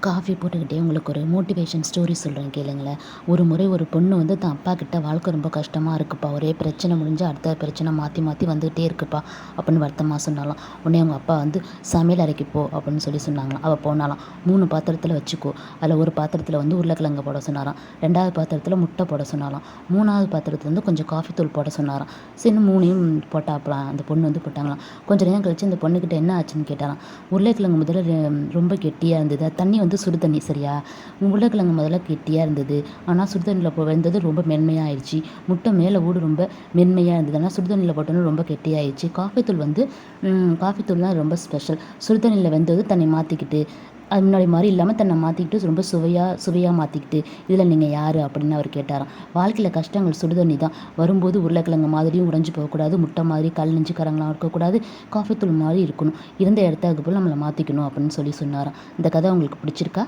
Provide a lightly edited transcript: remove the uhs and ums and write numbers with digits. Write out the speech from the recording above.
Coffee போட்டுக்கிட்டே உங்களுக்கு ஒரு மோட்டிவேஷன் ஸ்டோரி சொல்கிறேன் கேளுங்களேன். ஒரு முறை ஒரு பொண்ணு வந்து தான் அப்பா கிட்ட வாழ்க்கை ரொம்ப கஷ்டமாக இருக்குப்பா, ஒரே பிரச்சனை முடிஞ்சு அடுத்த பிரச்சனை மாற்றி மாற்றி வந்துகிட்டே இருக்குப்பா அப்படின்னு வருத்தமாக சொன்னாலாம். உடனே அவங்க அப்பா வந்து சமையல் அறைக்கு போ அப்படின்னு சொன்னாங்களாம். அவள் போனாலாம். 3 பாத்திரத்தில் வச்சுக்கோ, அதில் ஒரு பாத்திரத்தில் வந்து உருளைக்கிழங்கு போட சொன்னாராம், 2வது பாத்திரத்தில் முட்டை போட சொன்னாலாம், 3வது பாத்திரத்தில் வந்து கொஞ்சம் காஃபி தூள் போட சொன்னாராம். சரி 3யும் போட்டாப்பலாம். அந்த பொண்ணு வந்து போட்டாங்களாம். கொஞ்சம் நேரம் கழிச்சு அந்த பொண்ணுக்கிட்ட என்ன ஆச்சுன்னு கேட்டாலாம். உருளைக்கிழங்கு முதல்ல ரொம்ப கெட்டியாக இருந்தது, தண்ணி வந்து சுடு தண்ணி சரியா, உருளைக்கிழங்கு முதல்ல கெட்டியாக இருந்தது, ஆனால் சுடு தண்ணியில் வெந்தது ரொம்ப மென்மையாகிடுச்சு. முட்டை மேலே ஊடு ரொம்ப மென்மையாக இருந்தது, ஆனால் சுடு தண்ணியில் போட்டோன்னு ரொம்ப கெட்டியாகிடுச்சு. காஃபித்தூள் வந்து காஃபித்தூள் தான் ரொம்ப ஸ்பெஷல். சுடு தண்ணியில் வெந்தது தன்னை மாற்றிக்கிட்டு, அது முன்னாடி மாதிரி இல்லாமல் தன்னை மாற்றிக்கிட்டு ரொம்ப சுவையாக மாற்றிக்கிட்டு, இதில் நீங்கள் யார் அப்படின்னு அவர் கேட்டாராம். வாழ்க்கையில் கஷ்டங்கள் சுடுதண்ணி தான் வரும்போது உருளைக்கிழங்கு மாதிரியும் உடைஞ்சு போகக்கூடாது, முட்டை மாதிரி கல் நெஞ்சுக்காரங்களாம் இருக்கக்கூடாது, காஃபித்தூள் மாதிரி இருக்கணும், இருந்த இடத்த அதுக்கு போல் நம்மளை மாற்றிக்கணும் அப்படின்னு சொன்னாராம். இந்த கதை உங்களுக்கு பிடிச்சிருக்கா?